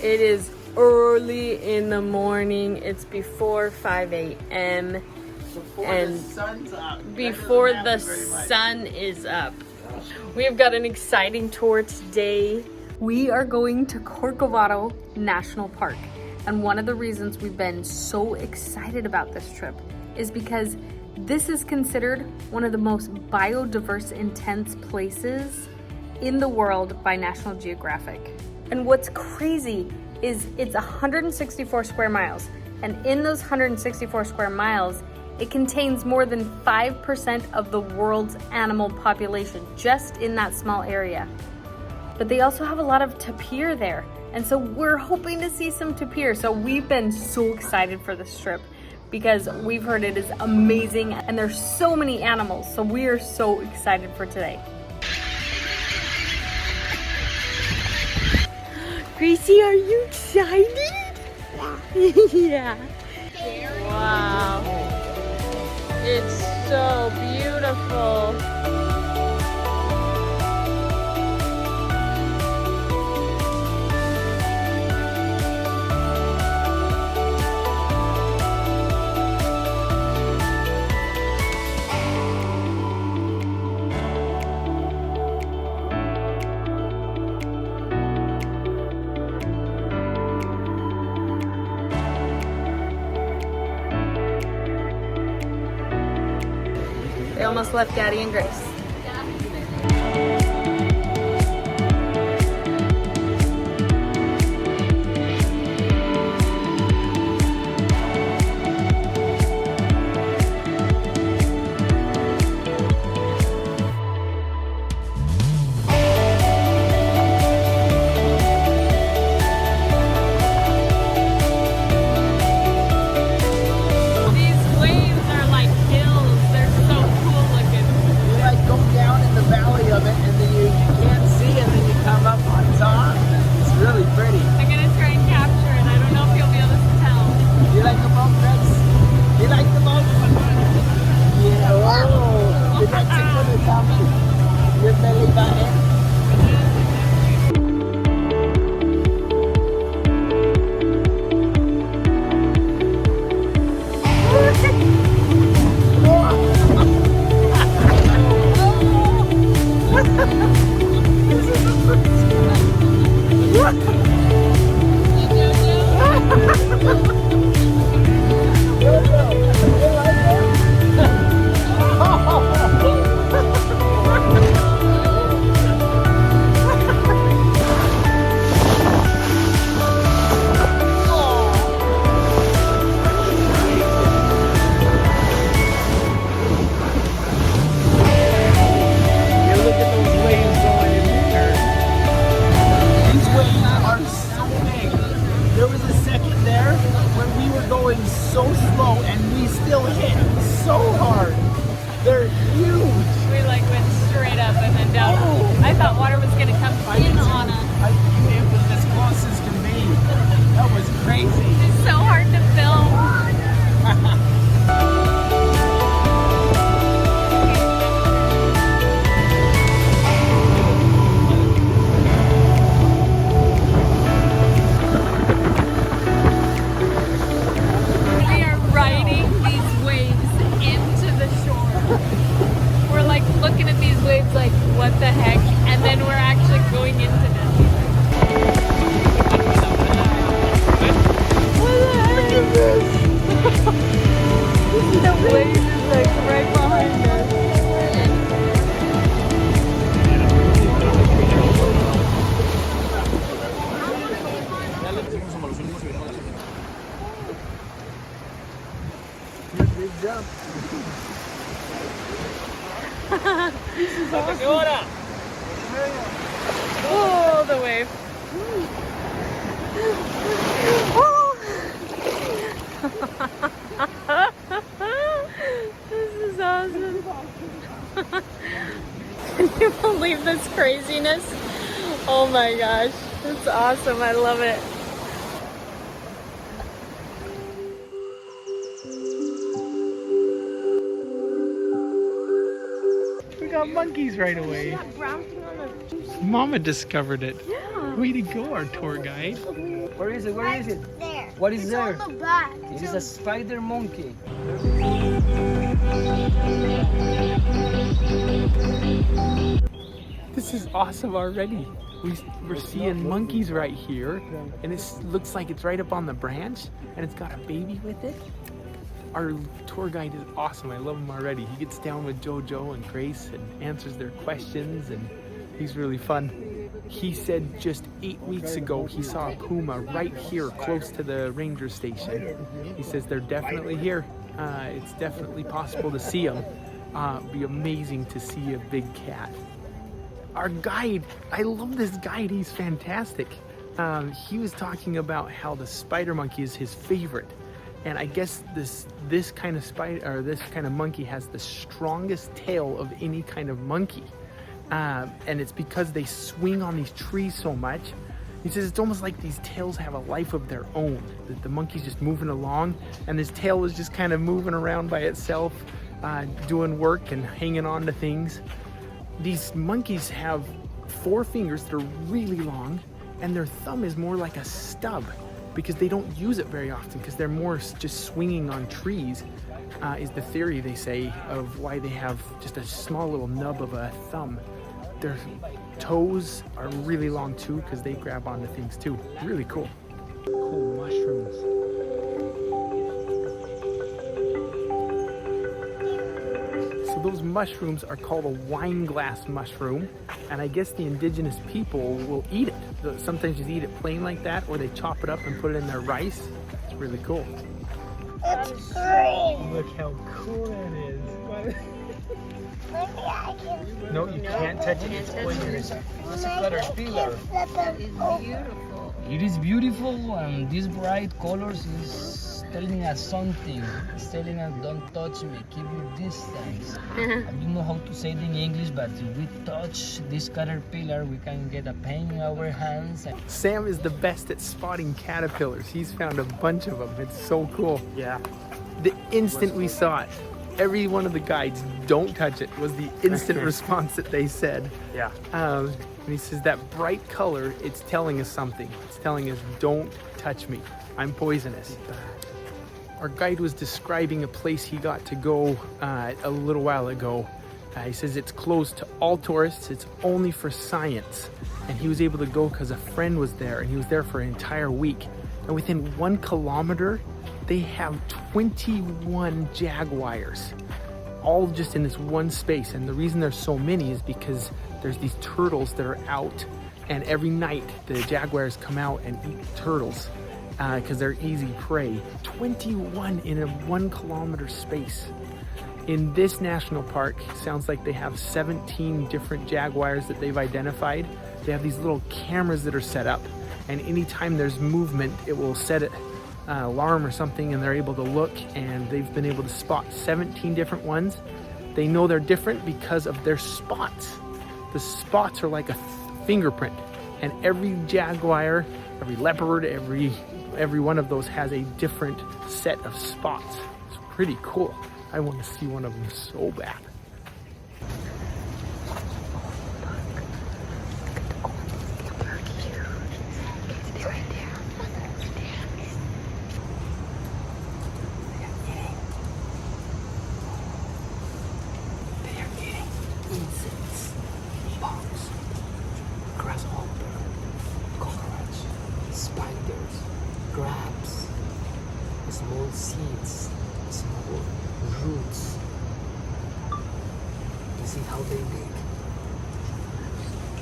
It is early in the morning. It's before 5 a.m. And the sun's up. Before the sun is up. We have got an exciting tour today. We are going to Corcovado National Park. And one of the reasons we've been so excited about this trip is because this is considered one of the most biodiverse intense places in the world by National Geographic. And what's crazy is it's 164 square miles. And in those 164 square miles, it contains more than 5% of the world's animal population just in that small area. But they also have a lot of tapir there. And so we're hoping to see some tapir. So we've been so excited for this trip because we've heard it is amazing and there's so many animals. So we are so excited for today. Gracie, are you excited? Yeah. Wow. It's so beautiful. They almost left Daddy and Grace. Oh, the wave. This is awesome. Can you believe this craziness? Oh my gosh, it's awesome. I love it. We got monkeys right away. Mama discovered it. Yeah. Way to go, our tour guide. Where is it? Where is it? There. What is It's there? on the back. It is a spider monkey. This is awesome already. We're seeing monkeys right here, and it looks like it's right up on the branch, and it's got a baby with it. Our tour guide is awesome. I love him already. He gets down with Jojo and Grace and answers their questions, and he's really fun. He said just 8 weeks ago he saw a puma right here close to the ranger station. He says they're definitely here. It's definitely possible to see them. It'd be amazing to see a big cat. Our guide, I love this guide, he's fantastic. He was talking about how the spider monkey is his favorite. And I guess this kind of spider, or this kind of monkey has the strongest tail of any kind of monkey. And it's because they swing on these trees so much. He says it's almost like these tails have a life of their own. That the monkey's just moving along, and this tail is just kind of moving around by itself, doing work and hanging on to things. These monkeys have 4 fingers that are really long, and their thumb is more like a stub because they don't use it very often because they're more just swinging on trees, is the theory, they say, of why they have just a small little nub of a thumb. Their toes are really long too because they grab onto things too. Really cool. Cool mushrooms. So those mushrooms are called a wine glass mushroom, and I guess the indigenous people will eat it. Sometimes just eat it plain like that, or they chop it up and put it in their rice. It's really cool. It's green. Look how cool that is. Maybe I can. No, you can't touch it. It's poisonous. It's a caterpillar. That is Beautiful. It is beautiful, and these bright colors is telling us something. It's telling us, don't touch me, keep your distance. I don't know how to say it in English, but if we touch this caterpillar, we can get a pain in our hands. Sam is the best at spotting caterpillars. He's found a bunch of them. It's so cool. Yeah. The instant we saw it, every one of the guides, don't touch it, was the instant response that they said. Yeah. And he says that bright color, it's telling us something. It's telling us, don't touch me. I'm poisonous. Our guide was describing a place he got to go a little while ago. He says it's closed to all tourists. It's only for science. And he was able to go because a friend was there, and he was there for an entire week. And within 1 kilometer, they have 21 jaguars, all just in this one space. And the reason there's so many is because there's these turtles that are out, and every night the jaguars come out and eat turtles because they're easy prey. 21 in a 1 kilometer space. In this national park, sounds like they have 17 different jaguars that they've identified. They have these little cameras that are set up, and anytime there's movement, it will set it alarm or something, and they're able to look, and they've been able to spot 17 different ones. They know they're different because of their spots. The spots are like a fingerprint, and every jaguar, every leopard, every one of those has a different set of spots. It's pretty cool. I want to see one of them so bad. Crabs, small seeds, small roots. You see how they dig?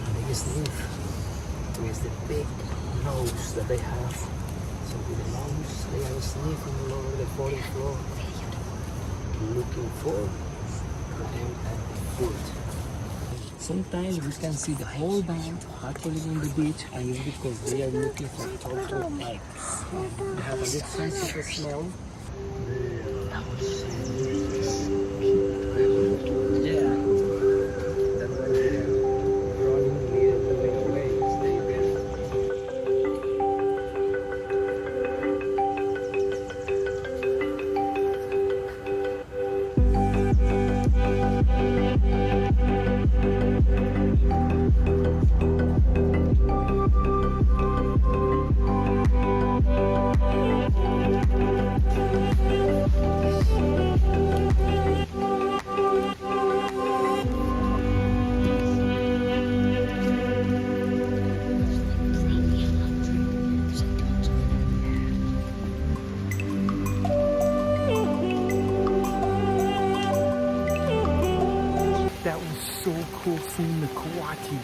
And they sniff with the big nose that they have. So with the nose, they are sniffing all over the forest floor, looking for food. Sometimes we can see the whole band patrolling on the beach, and it's because they are looking for turtle eggs. They have a good sense of smell. Yeah. That's why they're running a little bit away. Stay there. coati.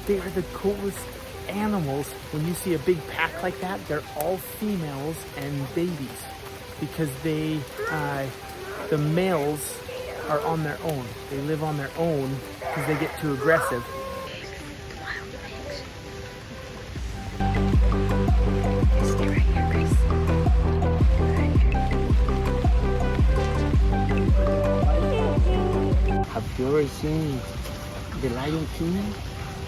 They are the coolest animals. When you see a big pack like that, they're all females and babies because they, the males are on their own. They live on their own because they get too aggressive. Stay right here, Grace. Have you ever seen the Lion King?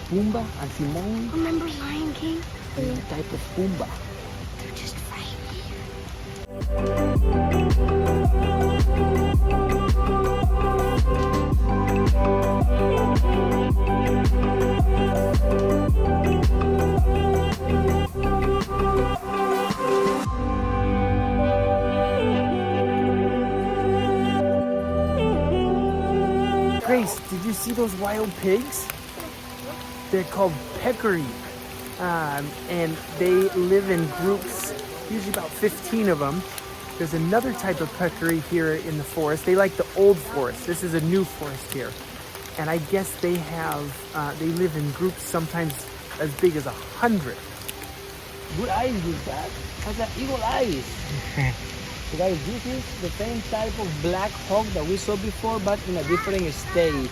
Pumbaa and Simone? Remember Lion King? They're a type of Pumbaa. They're just right Grace, did you see those wild pigs? They're called peccary, and they live in groups, usually about 15 of them. There's another type of peccary here in the forest. They like the old forest. This is a new forest here. And I guess they have, they live in groups sometimes as big as 100. Good eyes with that. Has an eagle eyes. So guys, this is the same type of black hawk that we saw before, but in a different stage.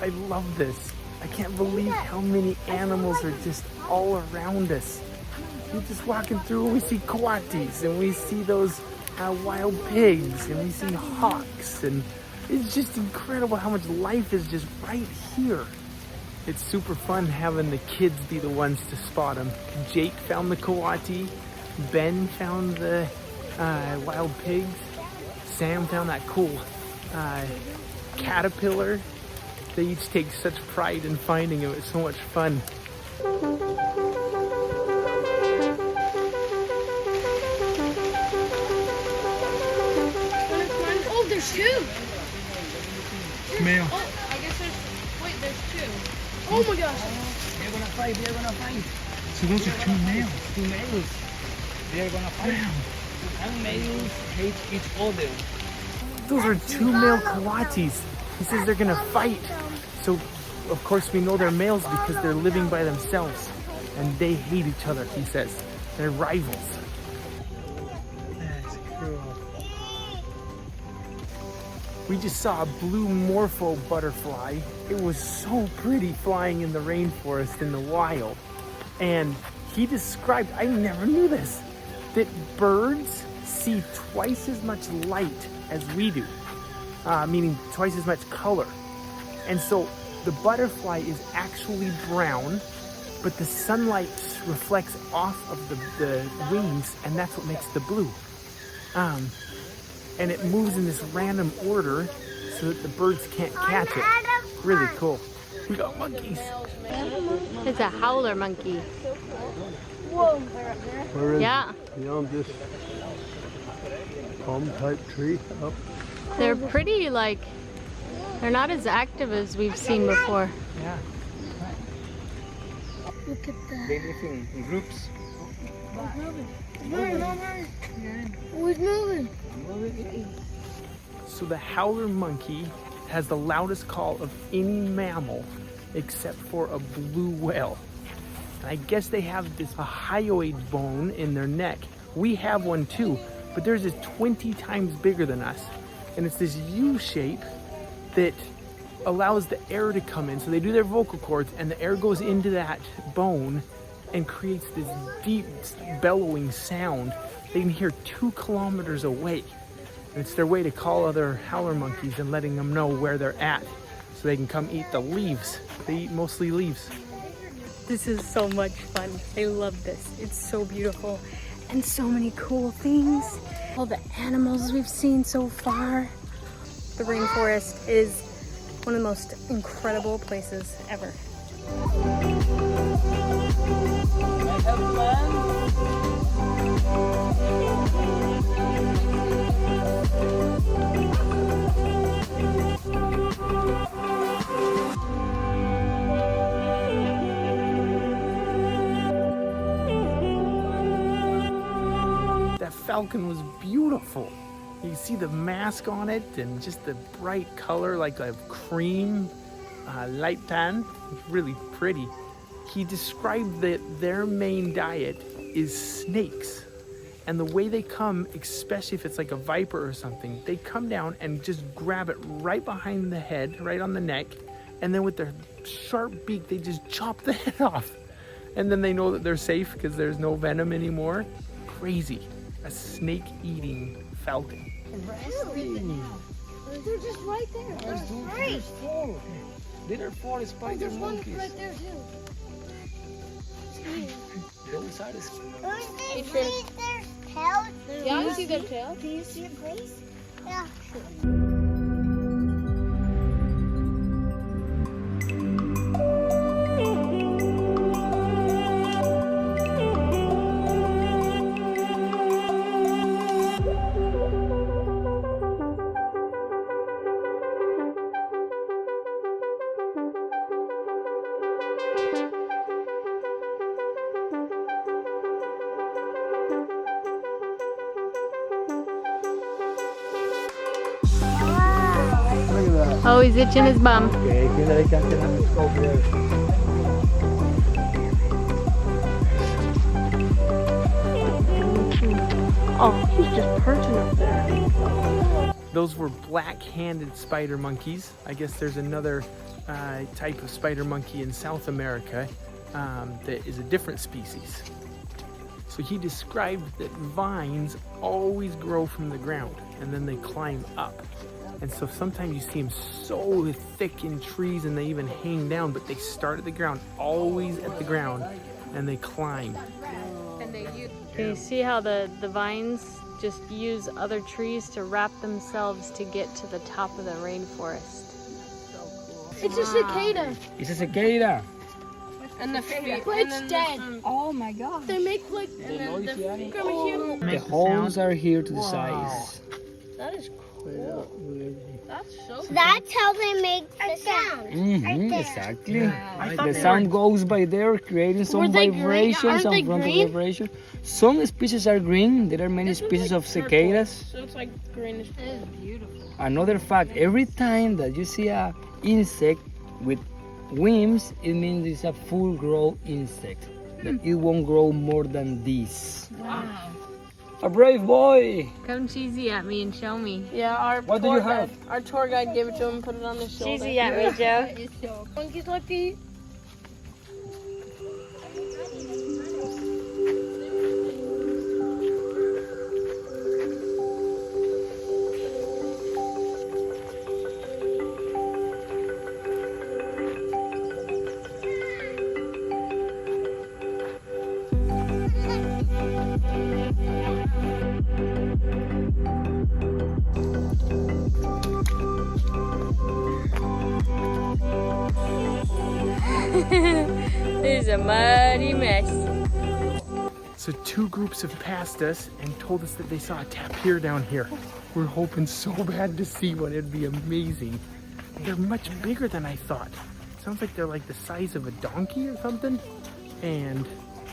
I love this. I can't believe how many animals are just all around us. We're just walking through and we see coatis and we see those wild pigs and we see hawks, and it's just incredible how much life is just right here. It's super fun having the kids be the ones to spot them. Jake found the coati, Ben found the wild pigs, Sam found that cool caterpillar. They each take such pride in finding it. It's so much fun. Oh, there's two. Male. Oh, I guess there's two. Oh my gosh. They're gonna fight, they're gonna fight. So those are two males. Two males. They're gonna fight. And males hate each other. Those are two male coatis. He says they're gonna fight. So, of course, we know they're males because they're living by themselves. And they hate each other, he says. They're rivals. That's cool. We just saw a blue morpho butterfly. It was so pretty flying in the rainforest in the wild. And he described, I never knew this, that birds see twice as much light as we do. Meaning twice as much color. And so the butterfly is actually brown, but the sunlight reflects off of the wings, and that's what makes the blue. And it moves in this random order so that the birds can't catch it. Really cool. We got monkeys. It's a howler monkey. Whoa. We're in, Yeah. beyond this palm type tree up. They're pretty, like, they're not as active as we've seen before. Yeah. Look at that. They live in groups. Who's moving? So the howler monkey has the loudest call of any mammal except for a blue whale. And I guess they have this a hyoid bone in their neck. We have one too, but theirs is 20 times bigger than us. And it's this U shape that allows the air to come in. So they do their vocal cords and the air goes into that bone and creates this deep bellowing sound they can hear 2 kilometers away. And it's their way to call other howler monkeys and letting them know where they're at so they can come eat the leaves. They eat mostly leaves. This is so much fun. I love this. It's so beautiful and so many cool things. All the animals we've seen so far. The rainforest is one of the most incredible places ever. That falcon was beautiful. You see the mask on it and just the bright color like a cream. light tan. It's really pretty. He described that their main diet is snakes. And the way they come, especially if it's like a viper or something, they come down and just grab it right behind the head, right on the neck. And then with their sharp beak, they just chop the head off. And then they know that they're safe because there's no venom anymore. Crazy. A snake-eating falcon. They're just right there. There's four. There are four spider There's one monkeys. right there too. Those are the Can you see their tails? Yeah, I can see their tail. Can you see it, please? Yeah. Look at that. Oh, he's itching his bum. Okay, good. I got to have a scope there. Oh, he's just perching up there. Those were black-handed spider monkeys. I guess there's another type of spider monkey in South America that is a different species. So he described that vines always grow from the ground and then they climb up. And so sometimes you see them so thick in trees and they even hang down, but they start at the ground, always at the ground, and they climb. Can you see how the vines just use other trees to wrap themselves to get to the top of the rainforest? It's a cicada. It's a cicada. And the feet. But it's dead. Oh my god. They make like The holes are here to the sides. That is cool. That's so cool. That's how they make the sound. Exactly. thought The they sound goes by there, creating some Were they green? vibrations, Aren't some they frontal green? vibration. Some species are green. There are many species of cicadas. So it's like greenish. It is beautiful. Another fact: every time that you see a insect with wings, it means it's a full-grown insect. That it won't grow more than this. Wow. A brave boy. Come cheesy at me and show me. Yeah, our What do tour you have? guide, our tour guide gave it to him and put it on his shoulder. Cheesy at me, Joe. Monkeys like to eat. It's a muddy mess. So two groups have passed us and told us that they saw a tapir down here. We're hoping so bad to see one. It'd be amazing. They're much bigger than I thought. Sounds like they're like the size of a donkey or something. And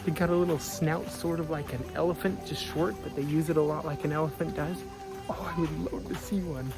they got a little snout, sort of like an elephant, just short, but they use it a lot like an elephant does. Oh, I would love to see one.